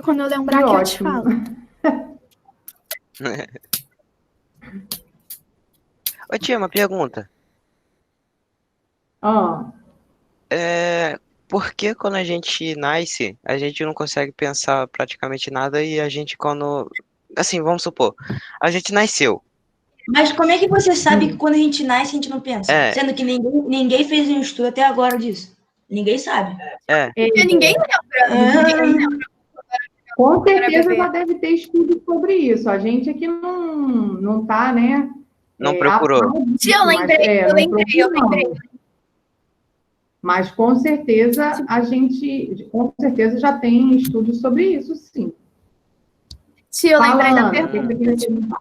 quando eu Que lembrar que eu te ótimo. falo. Ô, tia, uma pergunta. Ah, Por que quando a gente nasce, a gente não consegue pensar praticamente nada e a gente quando... Assim, vamos supor, a gente nasceu. Mas como é que você sabe que hum. quando a gente nasce, a gente não pensa? É, Sendo que ninguém fez um estudo até agora disso. Ninguém sabe. Porque ninguém lembra. Ninguém lembra. Com certeza bebê. já deve ter estudo sobre isso. A gente aqui não tá, né? não procurou. Tia, eu lembrei, eu não lembrei. Mas com certeza a gente, com certeza já tem estudos sobre isso, sim. Tia, eu lembrei da Ana, pergunta. o que você queria perguntar?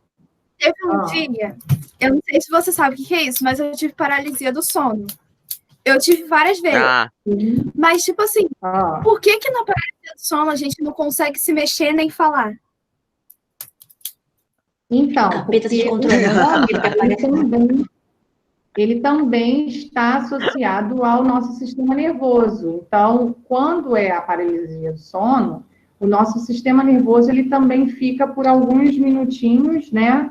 Teve um dia, eu não sei se você sabe o que é isso, mas eu tive paralisia do sono. Eu tive várias vezes. Ah, Mas, tipo assim, Ah, por que na paralisia do sono a gente não consegue se mexer nem falar? então, Capeta porque de controle. ele também está associado ao nosso sistema nervoso. Então, quando é a paralisia do sono, o nosso sistema nervoso ele também fica por alguns minutinhos, né,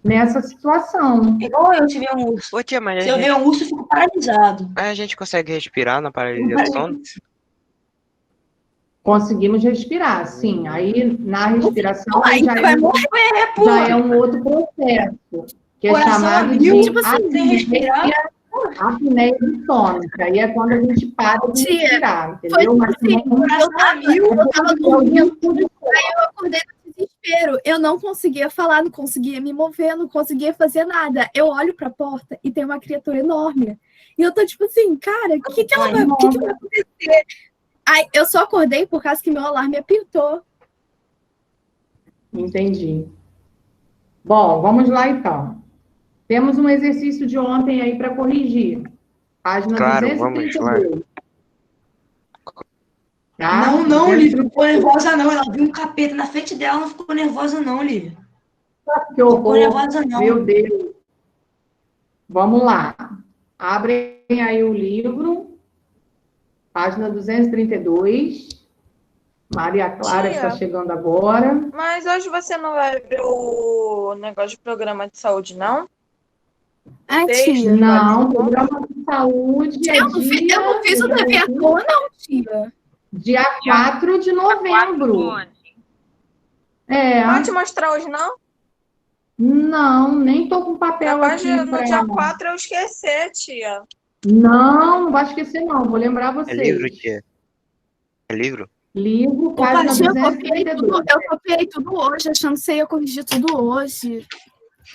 nessa situação. Igual eu tive um urso. ô, tia, mas Se eu ver um urso, eu fico paralisado. a gente consegue respirar na paralisia do sono? Conseguimos respirar, sim. Aí, na respiração, Aí já você vai é, morrer. já é um outro processo, que é Coração chamado a de mil, tipo assim, sem respirar. apneia do sono, que aí é quando a gente para de Tia, respirar, Foi entendeu? Mas assim, eu tava dormindo, aí eu acordei no desespero. Eu não conseguia falar, não conseguia me mover, não conseguia fazer nada. Eu olho pra porta e tem uma criatura enorme. E eu tô tipo assim, cara, o que vai acontecer? Aí, eu só acordei por causa que meu alarme apitou. Entendi. Bom, vamos lá então. Temos um exercício de ontem aí para corrigir. Página Claro, vamos lá. 232. Tá? Não, Lívia, não 232. ficou nervosa, não. Ela viu um capeta na frente dela, não ficou nervosa, não, Lívia. Que Não ficou horror. nervosa, não. Meu Deus. Vamos lá. Abrem aí o livro. Página 232. Maria Clara Tia. está chegando agora. Mas hoje você não vai ver o negócio de programa de saúde, não? Ai, Texto, tia. Não, programa de saúde é Eu não fiz o dever à toa, não, tia. dia 4 de novembro. É. Pode te mostrar hoje, não? Não, nem tô com papel aqui No dia 4 eu esqueci, tia. Não vai esquecer não, vou lembrar É vocês. livro, tia? É livro? Livro, Opa, página tia, eu 232. copiei tudo hoje, achando que você ia corrigir tudo hoje.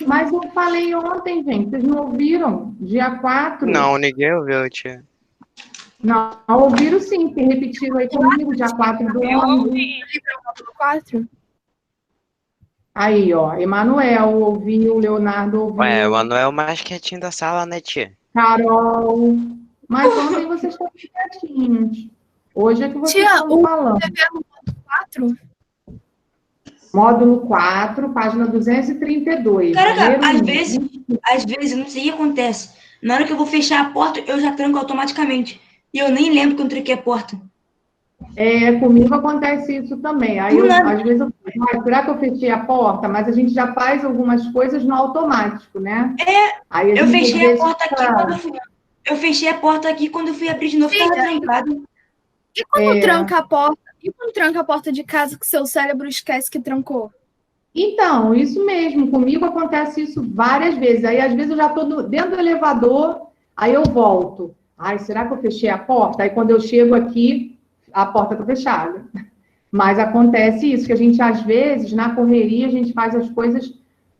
Mas eu falei ontem, gente, vocês não ouviram? Dia 4. Não, ninguém ouviu, tia. Não, ouviram sim, que repetiram aí comigo, dia 4 do ano. Módulo 4? Aí, ó, Emanuel ouviu, Leonardo ouviu, Ué, o Manuel mais quietinho da sala, né, tia? Carol. Mas ontem vocês estão quietinhos. Hoje é que vocês Tia, estão falando. dever no módulo 4? Módulo 4, página 232. Caraca, Primeiro às vezes, não sei o que acontece. Na hora que eu vou fechar a porta, eu já tranco automaticamente. E eu nem lembro que eu tranquei a porta. Comigo acontece isso também. Aí, às vezes, eu falo, será que eu fechei a porta? Mas a gente já faz algumas coisas no automático, né? Aí Eu fechei a porta aqui quando eu fui. Eu fechei a porta aqui quando eu fui abrir de novo, estava trancado. E quando tranca a porta? E quando tranca a porta de casa que seu cérebro esquece que trancou? Então, isso mesmo. Comigo acontece isso várias vezes. Aí, às vezes, eu já estou dentro do elevador, aí eu volto. Ai, será que eu fechei a porta? Aí, quando eu chego aqui, a porta está fechada. Mas acontece isso, que a gente, às vezes, na correria, a gente faz as coisas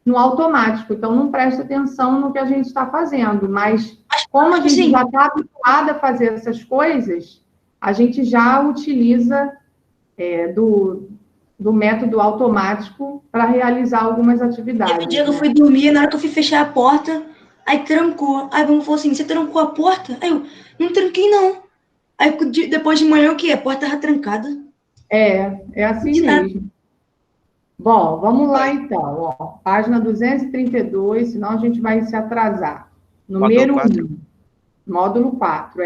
no automático. Então, não presta atenção no que a gente está fazendo. Mas, como a gente já está habituada a fazer essas coisas, a gente já utiliza do método automático para realizar algumas atividades. Teve um dia que eu fui dormir, na hora que eu fui fechar a porta, aí trancou. Aí vamos falar assim, você trancou a porta? Aí eu, não tranquei não. Aí depois de manhã o quê? A porta estava trancada. É assim mesmo. Bom, vamos lá então. Ó, página 232, senão a gente vai se atrasar. Número 1. Módulo 4,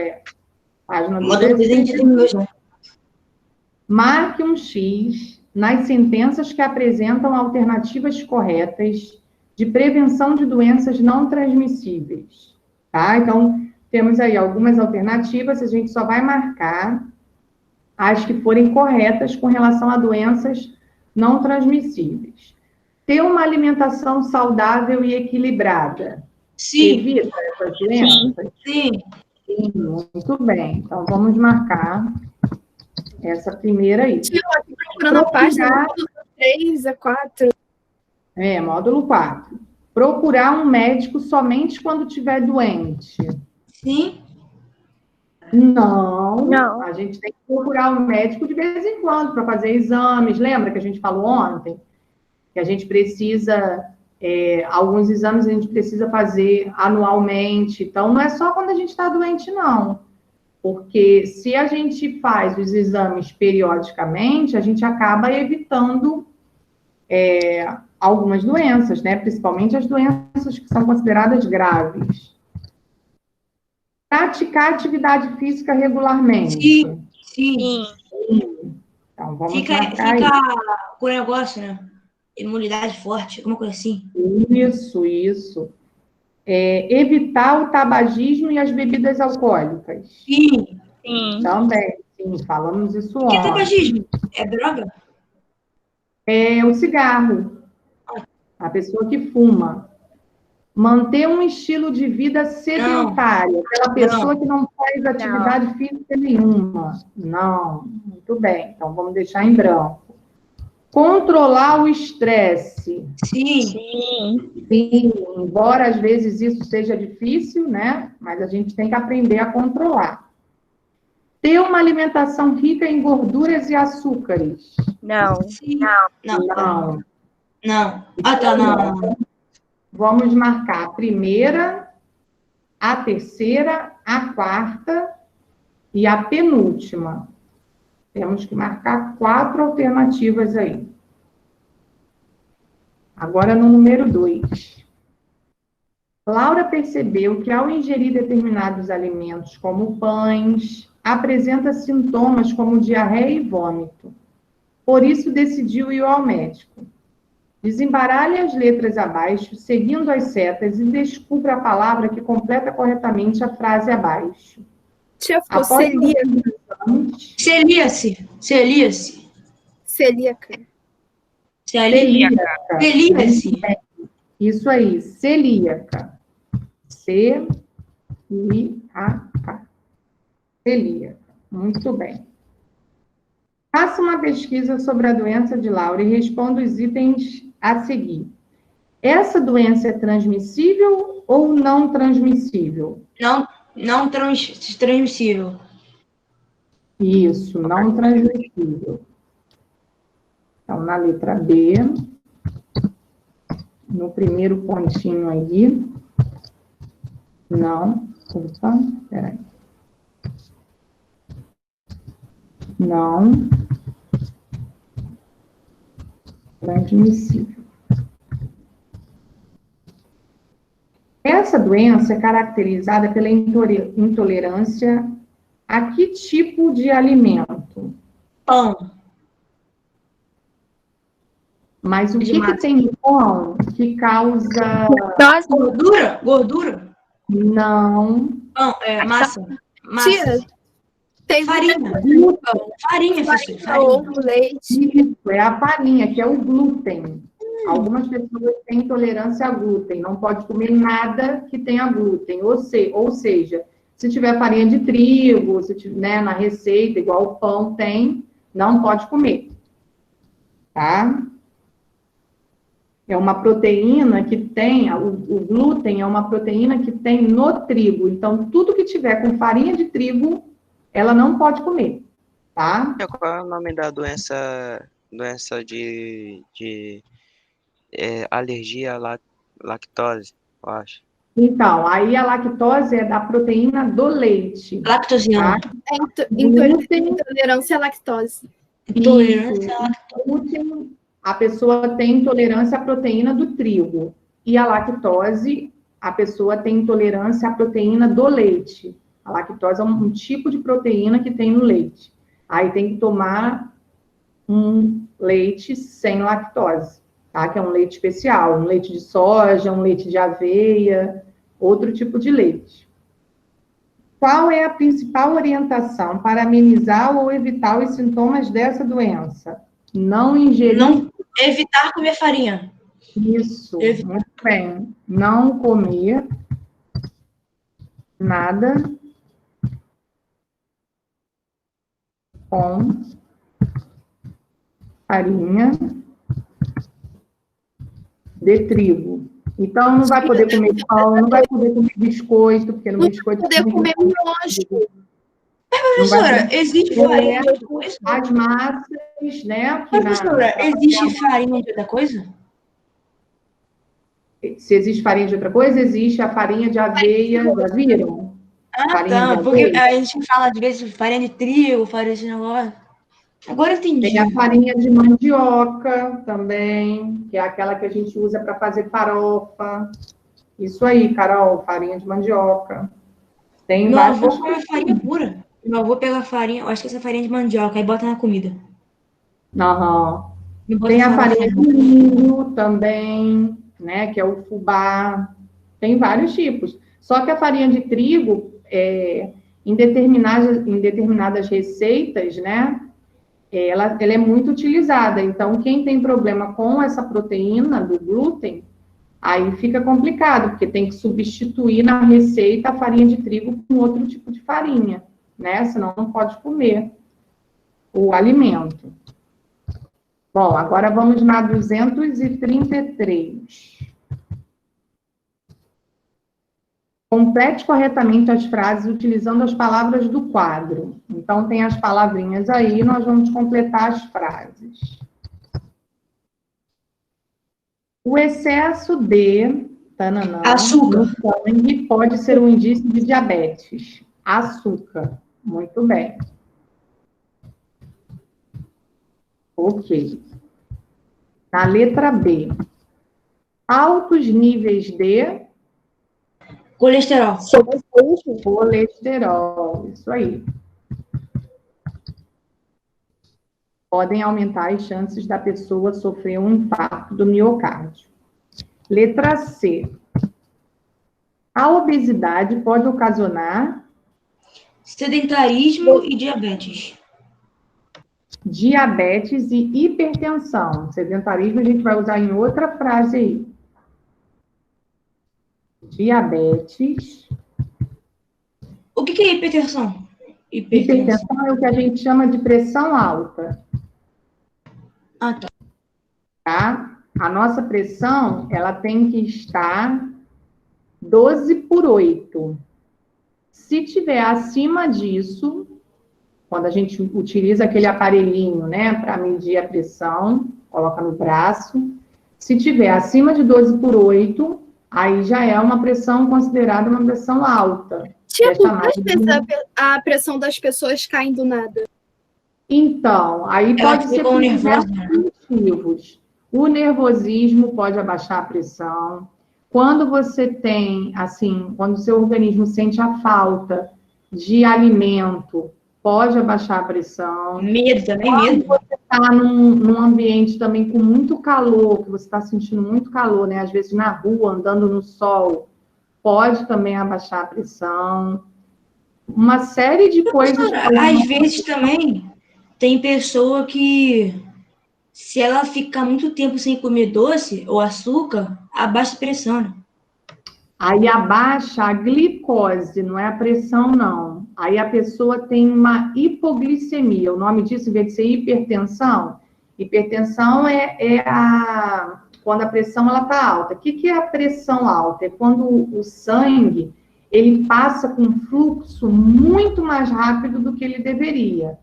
Página 232. Marque um X nas sentenças que apresentam alternativas corretas de prevenção de doenças não transmissíveis. Tá? Então, temos aí algumas alternativas, a gente só vai marcar as que forem corretas com relação a doenças não transmissíveis. Ter uma alimentação saudável e equilibrada. Sim, Evita essas doenças? sim. Sim, muito bem. Então, vamos marcar essa primeira aí. Tio, aqui procurando a página módulo 3 a 4. Módulo 4. Procurar um médico somente quando estiver doente. Sim. Não. A gente tem que procurar um médico de vez em quando para fazer exames. Lembra que a gente falou ontem? Que a gente precisa... alguns exames a gente precisa fazer anualmente. Então, não é só quando a gente está doente, não. Porque se a gente faz os exames periodicamente, a gente acaba evitando algumas doenças, né? Principalmente as doenças que são consideradas graves. Praticar atividade física regularmente. Sim. Então, vamos Fica com o negócio, né? Imunidade forte, alguma coisa assim. Isso. Evitar o tabagismo e as bebidas alcoólicas. Sim. Também, sim, falamos isso O que é ontem. tabagismo? É droga? É o cigarro. A pessoa que fuma. Manter um estilo de vida sedentário. Aquela pessoa que não faz atividade física nenhuma. Não. Muito bem. Então, vamos deixar em branco. Controlar o estresse. Sim. Embora às vezes isso seja difícil, né? Mas a gente tem que aprender a controlar. Ter uma alimentação rica em gorduras e açúcares. Não. Não. Ah, tá, não. Vamos marcar a primeira, a terceira, a quarta e a penúltima. Temos que marcar 4 alternativas aí. Agora no número 2. Laura percebeu que ao ingerir determinados alimentos, como pães, apresenta sintomas como diarreia e vômito. Por isso decidiu ir ao médico. Desembaralhe as letras abaixo, seguindo as setas, e descubra a palavra que completa corretamente a frase abaixo. Tia, ficou celíaca. Celíaca. Isso aí, celíaca. C-I-A-K. Celíaca. Muito bem. Faça uma pesquisa sobre a doença de Laura e responda os itens a seguir. Essa doença é transmissível ou não transmissível? Não transmissível. Isso, não transmissível. Então, na letra B, no primeiro pontinho aí, não, opa, peraí. Não transmissível. Essa doença é caracterizada pela intolerância a que tipo de alimento? Pão. Mas o que tem no pão que causa... Gordura? Não. Pão, massa. Tia, tem farinha. Farinha. Ovo, leite. Isso, é a farinha, que é o glúten. Algumas pessoas têm intolerância a glúten, não pode comer nada que tenha glúten. Ou seja, se tiver farinha de trigo, se tiver, né, na receita, igual o pão tem, não pode comer. Tá? É uma proteína que tem, o glúten é uma proteína que tem no trigo. Então, tudo que tiver com farinha de trigo, ela não pode comer, tá? Qual é o nome da doença de alergia à lactose, eu acho? Então, aí a lactose é da proteína do leite. Lactosiana. Tá? Intolerância à lactose. Intolerância à lactose. Glúten, a pessoa tem intolerância à proteína do trigo. E a lactose, a pessoa tem intolerância à proteína do leite. A lactose é um tipo de proteína que tem no leite. Aí tem que tomar um leite sem lactose, tá? Que é um leite especial, um leite de soja, um leite de aveia, outro tipo de leite. Qual é a principal orientação para amenizar ou evitar os sintomas dessa doença? Não ingerir... Não evitar comer farinha. Isso, muito bem. Não comer nada com farinha de trigo. Então, não vai poder comer pão, não vai poder comer biscoito, porque no biscoito... Não vai poder comer miojo. Professora, existe farinha de outra coisa? As massas, né? Professora, existe farinha de outra coisa? Se existe farinha de outra coisa, existe a farinha de aveia, já viram? Ah, Farinha tá, de porque aveia. a gente fala, às vezes, farinha de trigo, farinha de negócio. Agora eu entendi. Tem a farinha de mandioca também, que é aquela que a gente usa para fazer farofa. Isso aí, Carol, farinha de mandioca. Tem Meu várias... avô come farinha pura. Meu avô pega farinha, eu acho que essa farinha de mandioca, aí bota na comida. Aham. Não bota Tem a farofa, farinha não. de milho também, né? Que é o fubá. Tem vários tipos. Só que a farinha de trigo, em determinadas receitas, né? Ela é muito utilizada. Então, quem tem problema com essa proteína do glúten, aí fica complicado, porque tem que substituir na receita a farinha de trigo com outro tipo de farinha, né? Senão não pode comer o alimento. Bom, agora vamos na 233. Complete corretamente as frases utilizando as palavras do quadro. Então, tem as palavrinhas aí, nós vamos completar as frases. O excesso de Açúcar. no sangue pode ser um indício de diabetes. Açúcar. Muito bem. Ok. Na letra B. Altos níveis de Colesterol. colesterol. Isso aí. Podem aumentar as chances da pessoa sofrer um infarto do miocárdio. Letra C. A obesidade pode ocasionar Sedentarismo e diabetes. diabetes e hipertensão. Sedentarismo a gente vai usar em outra frase aí. Diabetes. O que é hipertensão? Hipertensão é o que a gente chama de pressão alta. Ah, tá. Tá? A nossa pressão, ela tem que estar 12/8. Se tiver acima disso, quando a gente utiliza aquele aparelhinho, né, para medir a pressão, coloca no braço. Se tiver acima de 12/8, aí já é uma pressão considerada uma pressão alta. Tipo, às vezes a pressão das pessoas cai do nada. Então, aí Ela pode ser ficou por nervosa, diversos motivos. O nervosismo pode abaixar a pressão. Quando você tem, assim, quando o seu organismo sente a falta de alimento, pode abaixar a pressão. Medo também, Quando medo. você está num ambiente também com muito calor, que você está sentindo muito calor, né? Às vezes na rua, andando no sol, pode também abaixar a pressão. Uma série de coisas. Às vezes também tem pessoa que, se ela ficar muito tempo sem comer doce ou açúcar, abaixa a pressão, né? Aí abaixa a glicose, não é a pressão, não. Aí a pessoa tem uma hipoglicemia. O nome disso, em vez de ser hipertensão, hipertensão quando a pressão está alta. O que é a pressão alta? É quando o sangue ele passa com um fluxo muito mais rápido do que ele deveria.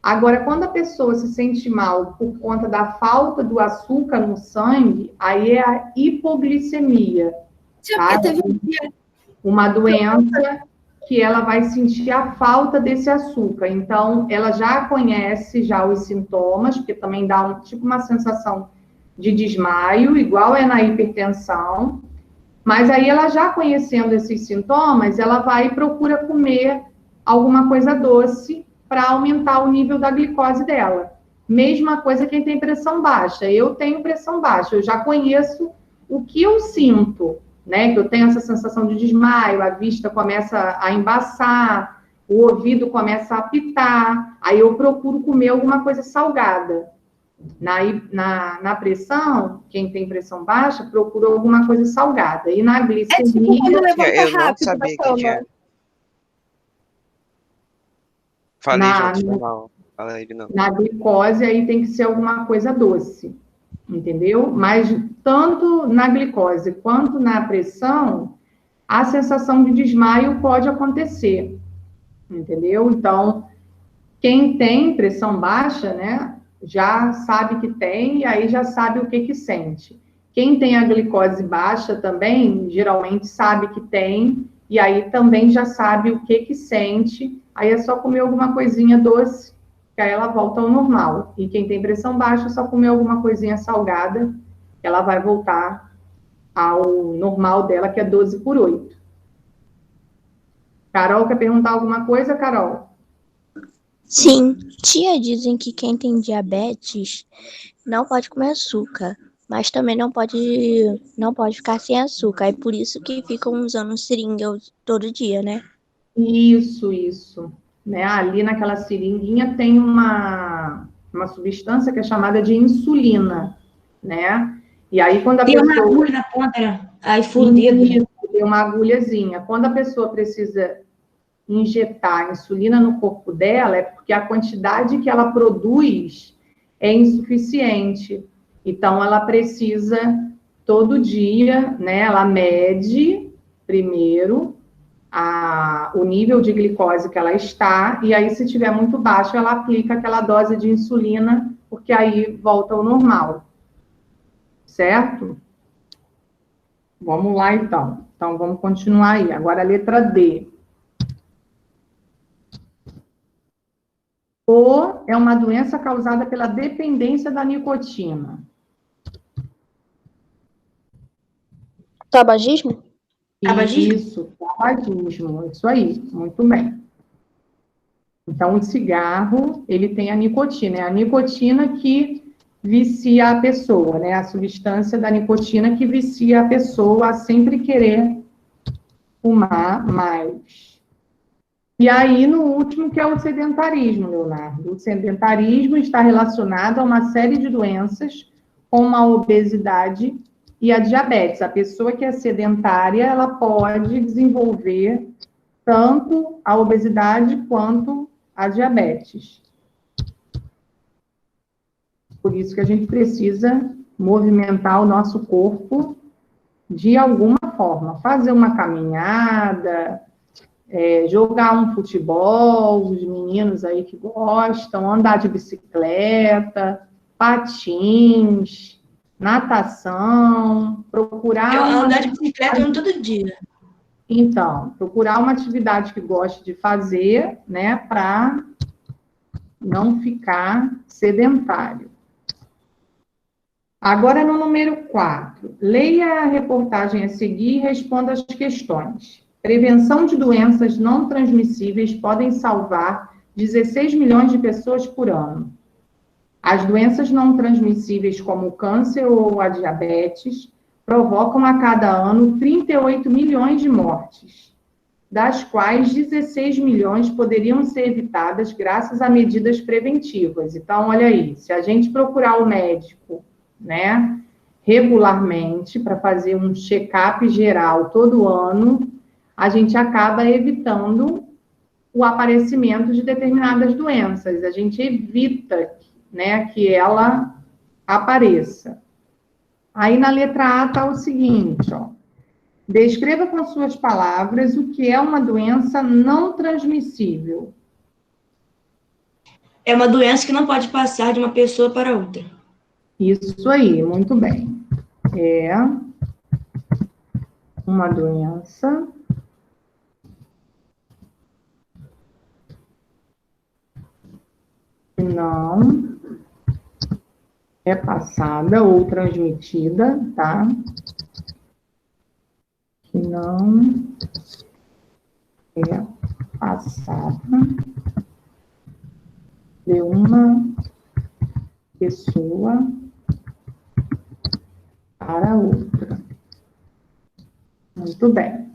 Agora, quando a pessoa se sente mal por conta da falta do açúcar no sangue, aí é a hipoglicemia. Tá? Uma doença que ela vai sentir a falta desse açúcar. Então, ela já conhece já os sintomas, porque também dá tipo uma sensação de desmaio, igual é na hipertensão. Mas aí ela já conhecendo esses sintomas, ela vai e procura comer alguma coisa doce para aumentar o nível da glicose dela. Mesma coisa quem tem pressão baixa. Eu tenho pressão baixa, eu já conheço o que eu sinto, né? Que eu tenho essa sensação de desmaio, a vista começa a embaçar, o ouvido começa a apitar, aí eu procuro comer alguma coisa salgada. Na pressão, quem tem pressão baixa, procura alguma coisa salgada. E na É tipo quando glicemia, levanta Eu não rápido da sabia que cama. tinha. Falei na, junto, foi mal. Fala aí de novo. na glicose, aí tem que ser alguma coisa doce, entendeu? Mas tanto na glicose quanto na pressão, a sensação de desmaio pode acontecer, entendeu? Então, quem tem pressão baixa, né, já sabe que tem e aí já sabe o que que sente. Quem tem a glicose baixa também, geralmente sabe que tem e aí também já sabe o que que sente. Aí é só comer alguma coisinha doce, que aí ela volta ao normal. E quem tem pressão baixa, é só comer alguma coisinha salgada, que ela vai voltar ao normal dela, que é 12/8. Carol, quer perguntar alguma coisa, Carol? Sim, tia dizem que quem tem diabetes não pode comer açúcar, mas também não pode ficar sem açúcar. É por isso que ficam usando seringa todo dia, né? Isso. Né? Ali naquela seringuinha tem uma substância que é chamada de insulina, né? E aí quando a Tem uma pessoa... agulha na ponta, né? Aí fura o dedo. Né? Isso, tem uma agulhazinha. Quando a pessoa precisa injetar insulina no corpo dela, é porque a quantidade que ela produz é insuficiente. Então, ela precisa, todo dia, né? Ela mede primeiro o nível de glicose que ela está, e aí, se tiver muito baixo, ela aplica aquela dose de insulina, porque aí volta ao normal. Certo? Vamos lá, então. Então, vamos continuar aí. Agora, a letra D. O é uma doença causada pela dependência da nicotina. Tabagismo? Tabagismo? Isso, tabagismo. Isso aí, muito bem. Então, o cigarro, ele tem a nicotina. É a nicotina que vicia a pessoa, né? A substância da nicotina que vicia a pessoa a sempre querer fumar mais. E aí, no último, que é o sedentarismo, Leonardo. O sedentarismo está relacionado a uma série de doenças, como a obesidade e a diabetes. A pessoa que é sedentária, ela pode desenvolver tanto a obesidade quanto a diabetes. Por isso que a gente precisa movimentar o nosso corpo de alguma forma. Fazer uma caminhada, jogar um futebol, os meninos aí que gostam, andar de bicicleta, patins, natação, procurar... Eu andar de bicicleta eu ando todo dia. Então, procurar uma atividade que goste de fazer, né, para não ficar sedentário. Agora, no número 4, leia a reportagem a seguir e responda as questões. Prevenção de doenças não transmissíveis podem salvar 16 milhões de pessoas por ano. As doenças não transmissíveis, como o câncer ou a diabetes, provocam a cada ano 38 milhões de mortes, das quais 16 milhões poderiam ser evitadas graças a medidas preventivas. Então, olha aí, se a gente procurar o médico, né, regularmente, para fazer um check-up geral todo ano, a gente acaba evitando o aparecimento de determinadas doenças. A gente evita, né, que ela apareça. Aí, na letra A, está o seguinte, ó. Descreva com suas palavras o que é uma doença não transmissível. É uma doença que não pode passar de uma pessoa para outra. Isso aí, muito bem. É uma doença que não é passada ou transmitida, tá? Que não é passada de uma pessoa para outra. Muito bem.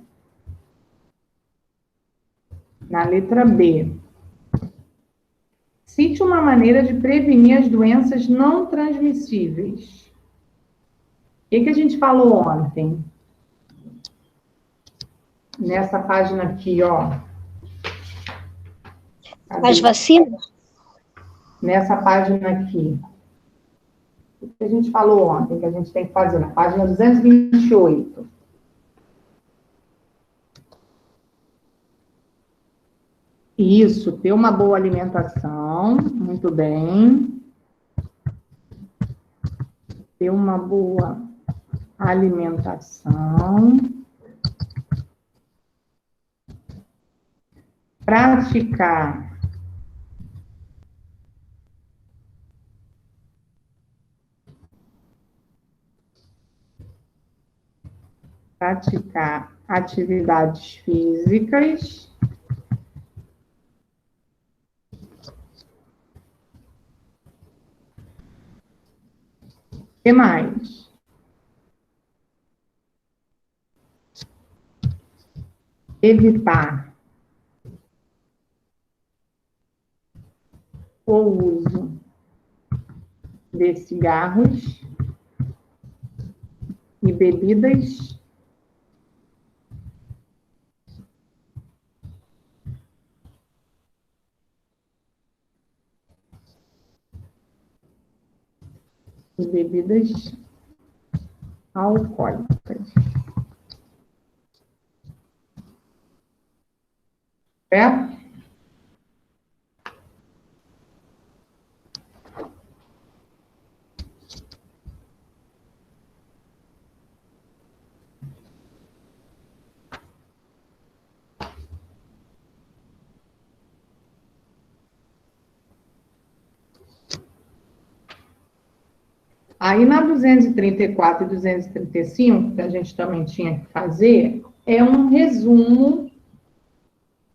Na letra B. Cite uma maneira de prevenir as doenças não transmissíveis. O que a gente falou ontem? Nessa página aqui, ó. Cadê? As vacinas? Nessa página aqui. O que a gente falou ontem, que a gente tem que fazer? Na página 228. Isso, ter uma boa alimentação, muito bem. Ter uma boa alimentação. Praticar atividades físicas. O que mais? Evitar o uso de cigarros e bebidas alcoólicas. Certo? Aí, na 234 e 235, que a gente também tinha que fazer, é um resumo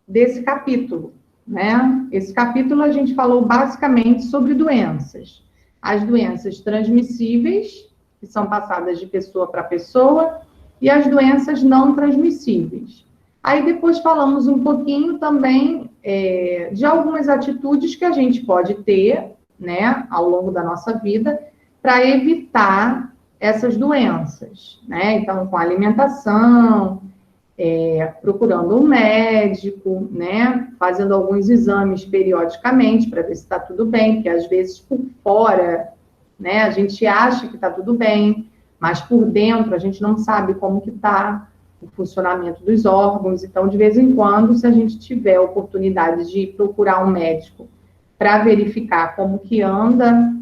desse capítulo, né? Esse capítulo a gente falou basicamente sobre doenças. As doenças transmissíveis, que são passadas de pessoa para pessoa, e as doenças não transmissíveis. Aí depois falamos um pouquinho também de algumas atitudes que a gente pode ter, né, ao longo da nossa vida, para evitar essas doenças, né? Então, com alimentação, procurando um médico, né? Fazendo alguns exames periodicamente para ver se está tudo bem, porque às vezes por fora, né, a gente acha que está tudo bem, mas por dentro a gente não sabe como que está o funcionamento dos órgãos. Então, de vez em quando, se a gente tiver a oportunidade de procurar um médico para verificar como que anda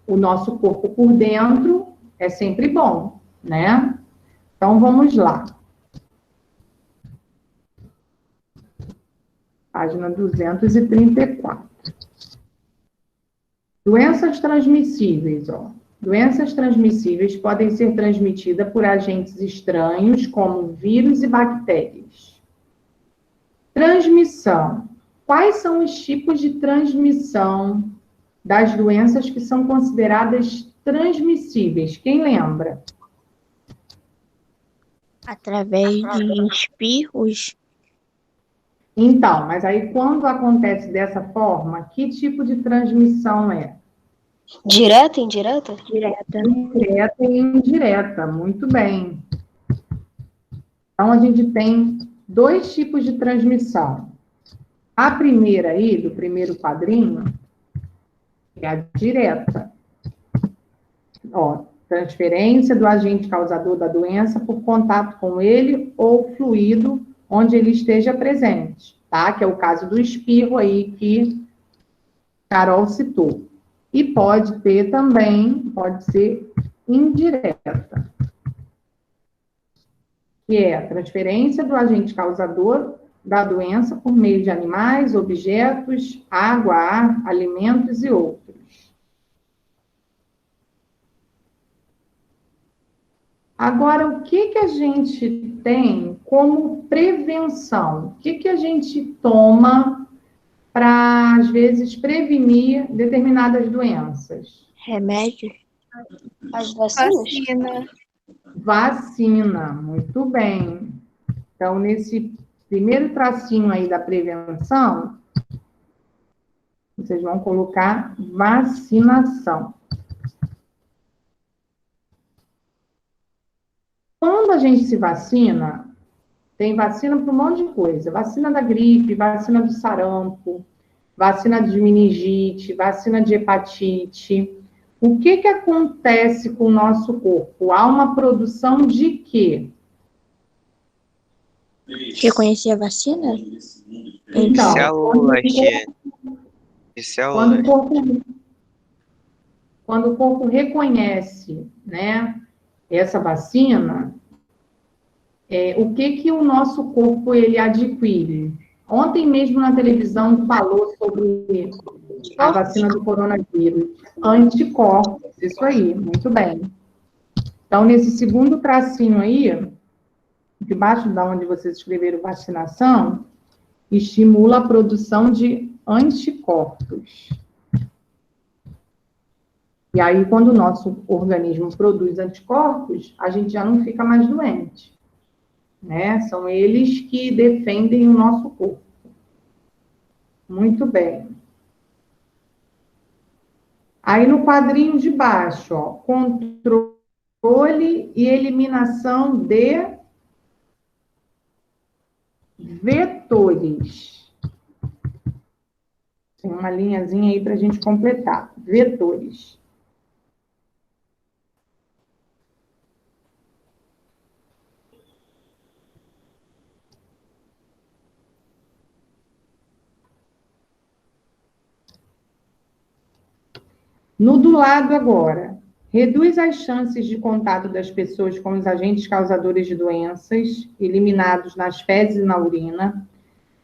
o nosso corpo por dentro, é sempre bom, né? Então, vamos lá. Página 234. Doenças transmissíveis, ó. Doenças transmissíveis podem ser transmitidas por agentes estranhos, como vírus e bactérias. Transmissão. Quais são os tipos de transmissão das doenças que são consideradas transmissíveis? Quem lembra? Através de espirros. Então, mas aí quando acontece dessa forma, que tipo de transmissão é? Direta e indireta? Direta. Direta e indireta, muito bem. Então, a gente tem dois tipos de transmissão. A primeira aí, do primeiro quadrinho, é a direta. Ó, transferência do agente causador da doença por contato com ele ou fluido onde ele esteja presente, tá? Que é o caso do espirro aí que Carol citou. E pode ter também, pode ser indireta, que é a transferência do agente causador da doença por meio de animais, objetos, água, ar, alimentos e outros. Agora, o que a gente tem como prevenção? O que a gente toma para, às vezes, prevenir determinadas doenças? Remédio? As vacinas? Vacina. Vacina, muito bem. Então, nesse primeiro tracinho aí da prevenção, vocês vão colocar vacinação. Quando a gente se vacina, tem vacina para um monte de coisa. Vacina da gripe, vacina do sarampo, vacina de meningite, vacina de hepatite. O que acontece com o nosso corpo? Há uma produção de quê? Reconhecer a vacina? Então, Células de células. Quando o corpo reconhece, né, essa vacina, o que o nosso corpo ele adquire? Ontem mesmo na televisão falou sobre a vacina do coronavírus. Anticorpos, isso aí, muito bem. Então, nesse segundo tracinho aí, debaixo da onde vocês escreveram vacinação, estimula a produção de anticorpos. E aí, quando o nosso organismo produz anticorpos, a gente já não fica mais doente, né? São eles que defendem o nosso corpo. Muito bem. Aí, no quadrinho de baixo, ó, controle e eliminação de vetores. Tem uma linhazinha aí para a gente completar. Vetores. No do lado agora, reduz as chances de contato das pessoas com os agentes causadores de doenças eliminados nas fezes e na urina,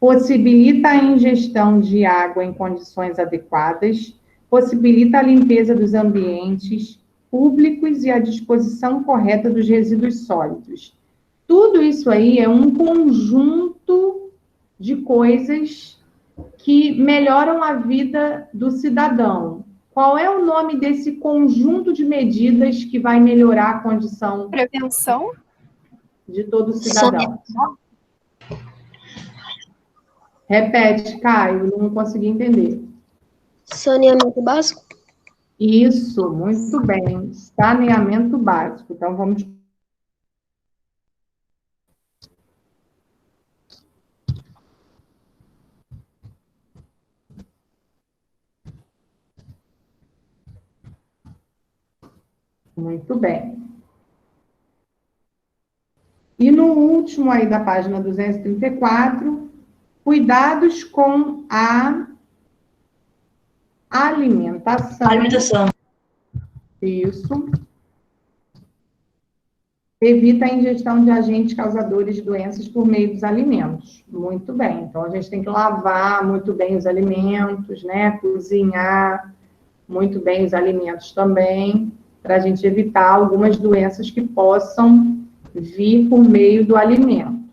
possibilita a ingestão de água em condições adequadas, possibilita a limpeza dos ambientes públicos e a disposição correta dos resíduos sólidos. Tudo isso aí é um conjunto de coisas que melhoram a vida do cidadão. Qual é o nome desse conjunto de medidas que vai melhorar a condição Prevenção? de todo cidadão? Repete, Caio, não consegui entender. Saneamento básico? Isso, muito bem. Saneamento básico. Então, vamos... Muito bem. E no último aí da página 234, cuidados com a alimentação. Alimentação. Isso. Evita a ingestão de agentes causadores de doenças por meio dos alimentos. Muito bem. Então, a gente tem que lavar muito bem os alimentos, né? Cozinhar muito bem os alimentos também, para a gente evitar algumas doenças que possam vir por meio do alimento.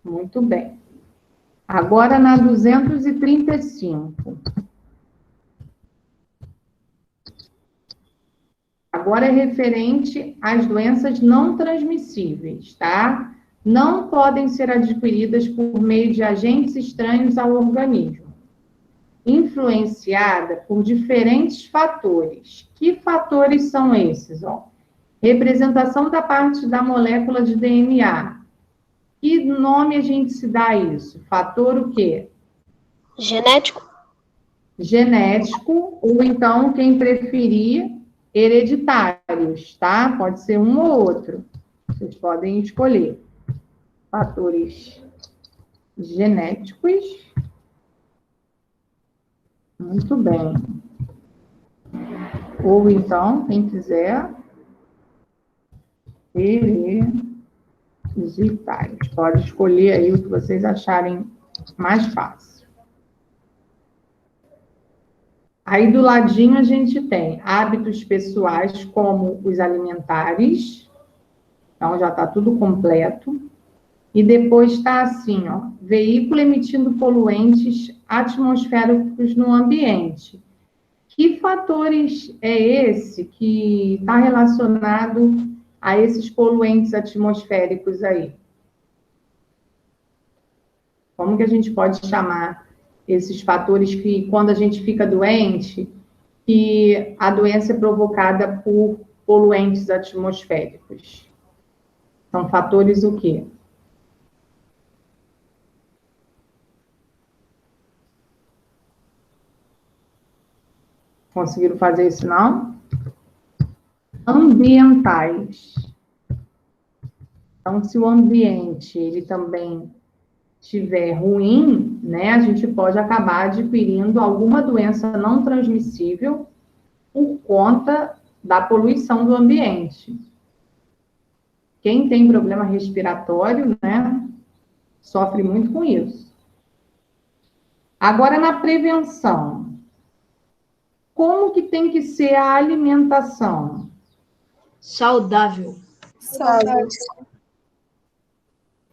Muito bem. Agora, na 235. Agora é referente às doenças não transmissíveis, tá? Não podem ser adquiridas por meio de agentes estranhos ao organismo. Influenciada por diferentes fatores. Que fatores são esses? Ó? Representação da parte da molécula de DNA. Que nome a gente se dá a isso? Fator o quê? Genético? Genético, ou então, quem preferir, hereditários, tá? Pode ser um ou outro. Vocês podem escolher. Fatores genéticos. Muito bem. Ou então, quem quiser, hereditários. Pode escolher aí o que vocês acharem mais fácil. Aí do ladinho a gente tem hábitos pessoais como os alimentares. Então já está tudo completo. E depois está assim, ó, veículo emitindo poluentes atmosféricos no ambiente. Que fatores é esse que está relacionado a esses poluentes atmosféricos aí? Como que a gente pode chamar esses fatores que, quando a gente fica doente, que a doença é provocada por poluentes atmosféricos? São fatores o quê? Conseguiram fazer isso, não? Ambientais. Então, se o ambiente, ele também estiver ruim, né, a gente pode acabar adquirindo alguma doença não transmissível por conta da poluição do ambiente. Quem tem problema respiratório, né, sofre muito com isso. Agora, na prevenção, como que tem que ser a alimentação? Saudável.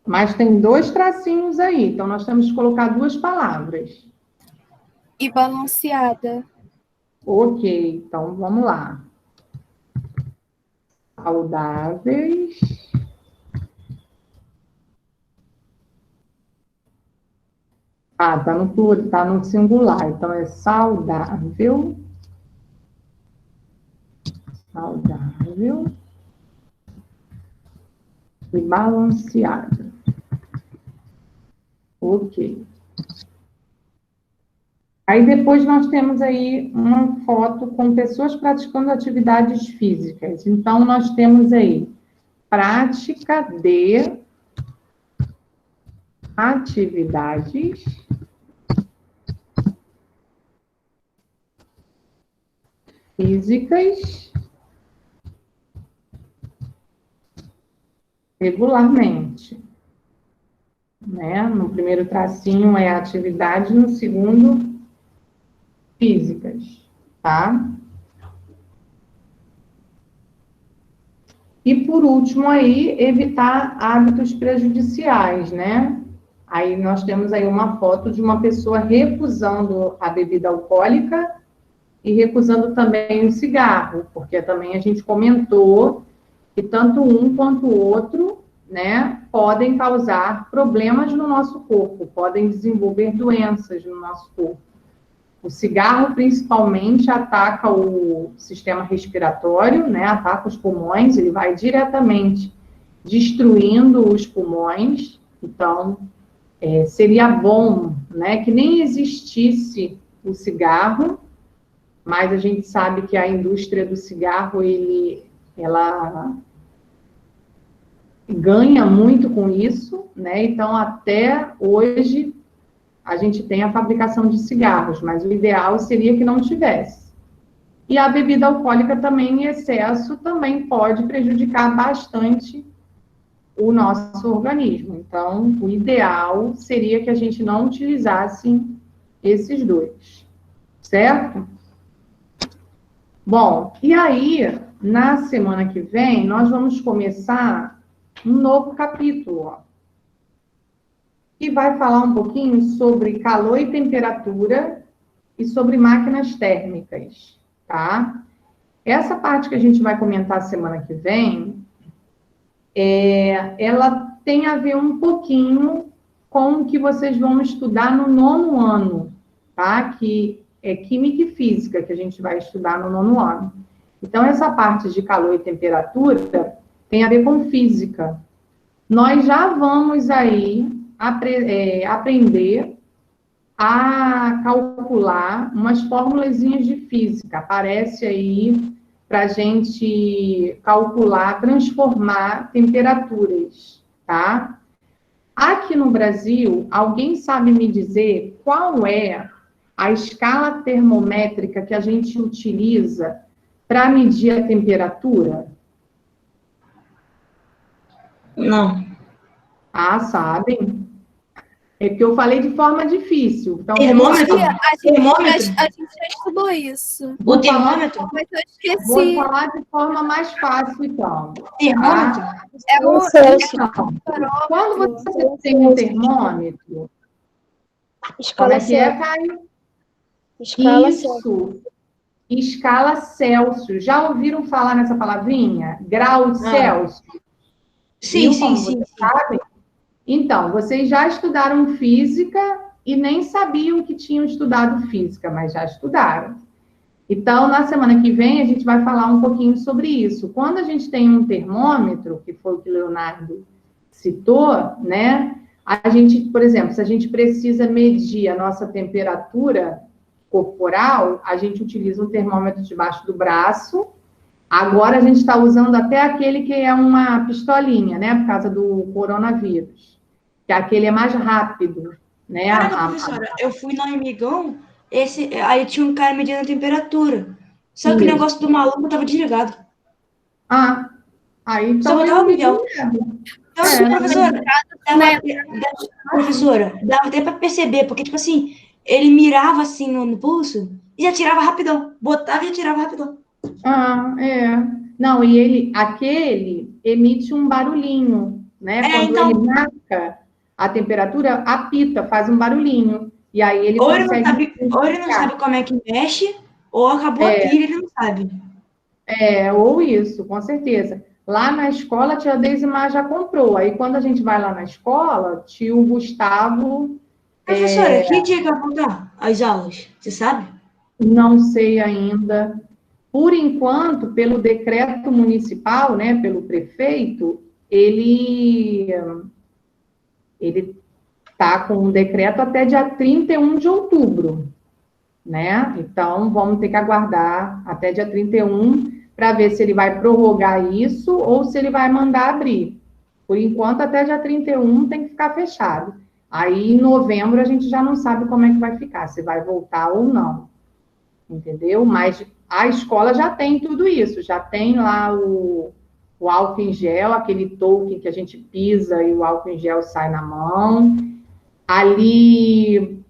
Mas tem 2 tracinhos aí, então nós temos que colocar 2 palavras. E balanceada. Ok, então vamos lá. Saudáveis. Ah, tá no plural, tá no singular, então é saudável. Saudável. E balanceada. Ok. Aí depois nós temos aí uma foto com pessoas praticando atividades físicas. Então, nós temos aí prática de atividades físicas regularmente. Né? No primeiro tracinho é atividade, no segundo, físicas, tá? E, por último, aí, evitar hábitos prejudiciais, né? Aí nós temos aí uma foto de uma pessoa recusando a bebida alcoólica e recusando também o cigarro, porque também a gente comentou que tanto um quanto o outro, né, podem causar problemas no nosso corpo, podem desenvolver doenças no nosso corpo. O cigarro, principalmente, ataca o sistema respiratório, né, ataca os pulmões, ele vai diretamente destruindo os pulmões. Então, seria bom, né, que nem existisse o cigarro, mas a gente sabe que a indústria do cigarro, ela ganha muito com isso, né? Então, até hoje, a gente tem a fabricação de cigarros, mas o ideal seria que não tivesse. E a bebida alcoólica também, em excesso, também pode prejudicar bastante o nosso organismo. Então, o ideal seria que a gente não utilizasse esses 2, certo? Bom, e aí, na semana que vem, nós vamos começar um novo capítulo, ó, que vai falar um pouquinho sobre calor e temperatura e sobre máquinas térmicas, tá? Essa parte que a gente vai comentar semana que vem, ela tem a ver um pouquinho com o que vocês vão estudar no 9º ano, tá? Que é Química e Física, que a gente vai estudar no 9º ano. Então, essa parte de calor e temperatura tem a ver com física. Nós já vamos aí aprender a calcular umas formulazinhas de física. Aparece aí para a gente calcular, transformar temperaturas, tá? Aqui no Brasil, alguém sabe me dizer qual é a escala termométrica que a gente utiliza para medir a temperatura? Não. Ah, sabem? É que eu falei de forma difícil. Então, Termômetro? A gente já estudou isso. O termômetro? Mas eu vou esqueci. falar de forma mais fácil, então. Termômetro? É o Então, quando você tem um termômetro, como Escala é que é, Celsius. Caio? Escala Celsius. Isso. Escala Celsius. Já ouviram falar nessa palavrinha? Grau Celsius? Sim, Viu sim, como sim. vocês sabem? Então, vocês já estudaram física e nem sabiam que tinham estudado física, mas já estudaram. Então, na semana que vem, a gente vai falar um pouquinho sobre isso. Quando a gente tem um termômetro, que foi o que o Leonardo citou, né? A gente, por exemplo, se a gente precisa medir a nossa temperatura corporal, a gente utiliza um termômetro debaixo do braço. Agora a gente está usando até aquele que é uma pistolinha, né? Por causa do coronavírus. Que aquele é mais rápido, né? Caraca, professora, eu fui no Amigão, aí tinha um cara medindo a temperatura. Só que o Isso. negócio do maluco tava desligado. Aí Só então botava eu Miguel. É, Então, professora, dava até pra perceber, porque, tipo assim, ele mirava assim no pulso e já tirava rapidão. Botava e já tirava rapidão. Não, e aquele emite um barulhinho, né? Quando então, ele marca a temperatura, apita, faz um barulhinho. E aí ele ou ele não consegue. sabe como é que mexe, ou acabou a pilha, ele não sabe. Ou isso, com certeza. Lá na escola, a tia Deisimar já comprou. Aí, quando a gente vai lá na escola, tio Gustavo. Professora, que dia que vai voltar as aulas? Você sabe? Não sei ainda. Por enquanto, pelo decreto municipal, né, pelo prefeito, ele está com um decreto até dia 31 de outubro, né? Então, vamos ter que aguardar até dia 31 para ver se ele vai prorrogar isso ou se ele vai mandar abrir. Por enquanto, até dia 31 tem que ficar fechado. Aí, em novembro, a gente já não sabe como é que vai ficar, se vai voltar ou não. Entendeu? Mas a escola já tem tudo isso, já tem lá o álcool em gel, aquele token que a gente pisa e o álcool em gel sai na mão. Ali,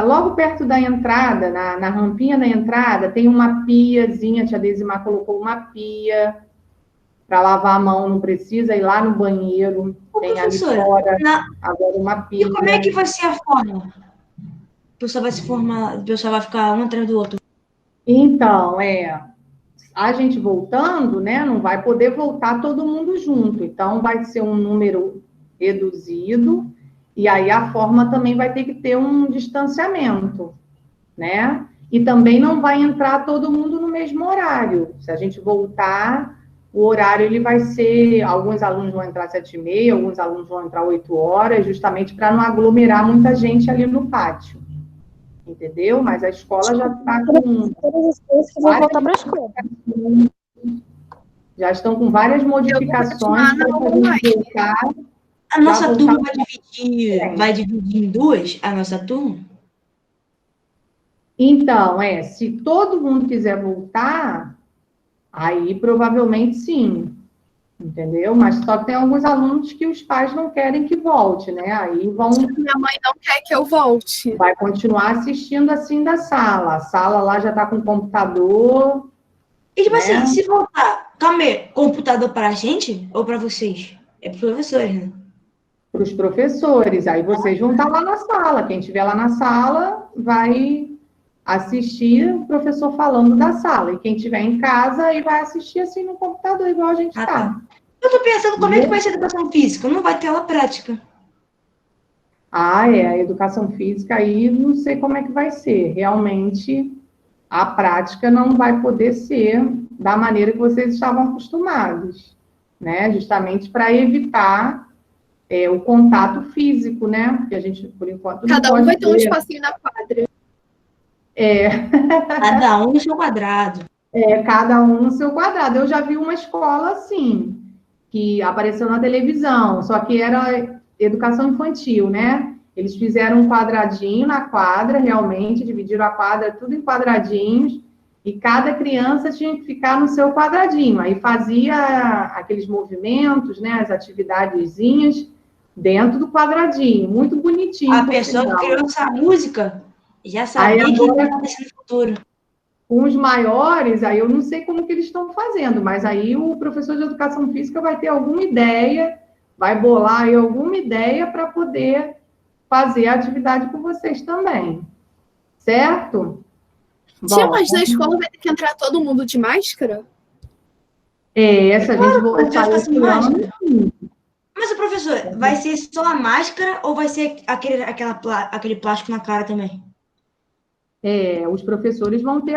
logo perto da entrada, na rampinha da entrada, tem uma piazinha, a tia Deisimar colocou uma pia para lavar a mão, não precisa ir lá no banheiro, tem ali fora, agora uma pia. E como é que vai ser a forma? O pessoal vai se formar, o pessoal vai ficar um atrás do outro. Então, a gente voltando, né, não vai poder voltar todo mundo junto, então vai ser um número reduzido, e aí a forma também vai ter que ter um distanciamento, né, e também não vai entrar todo mundo no mesmo horário. Se a gente voltar, o horário ele vai ser, alguns alunos vão entrar às 7h30, alguns alunos vão entrar 8 horas, justamente para não aglomerar muita gente ali no pátio. Entendeu? Mas a escola já está com. Todas as coisas que vão voltar para a escola. Já estão com várias modificações para voltar. A nossa turma vai dividir em duas, a nossa turma? Então, se todo mundo quiser voltar, aí provavelmente sim. Entendeu? Mas só tem alguns alunos que os pais não querem que volte, né? Aí vão. Minha mãe não quer que eu volte. Vai continuar assistindo assim da sala. A sala lá já está com computador. E tipo assim, se voltar, computador para a gente ou para vocês? É para os professores, né? Para os professores. Aí vocês vão estar lá na sala. Quem estiver lá na sala vai assistir o professor falando da sala. E quem estiver em casa aí vai assistir assim no computador, igual a gente está. Eu estou pensando como é que vai ser a educação física. Não vai ter aula prática. A educação física aí não sei como é que vai ser. Realmente, a prática não vai poder ser da maneira que vocês estavam acostumados, né? Justamente para evitar o contato físico, né? Porque a gente, por enquanto, não Cada um vai ter um espacinho na quadra. Cada um no seu quadrado. Cada um no seu quadrado. Eu já vi uma escola assim, que apareceu na televisão, só que era educação infantil, né? Eles fizeram um quadradinho na quadra, realmente, dividiram a quadra tudo em quadradinhos, e cada criança tinha que ficar no seu quadradinho. Aí fazia aqueles movimentos, né? As atividadezinhas dentro do quadradinho, muito bonitinho. A por pessoa que sinal. criou essa música já Aí sabia que ia agora, acontecer no futuro. com os maiores, aí eu não sei como que eles estão fazendo, mas aí o professor de educação física vai ter alguma ideia, vai bolar aí alguma ideia para poder fazer a atividade com vocês também. Certo? Tia, Bom, mas na escola vai ter que entrar todo mundo de máscara? se a gente A voltar gente vai ficar sem esse ano, máscara. Mas, o professor, vai ser só a máscara ou vai ser aquele plástico na cara também? os professores vão ter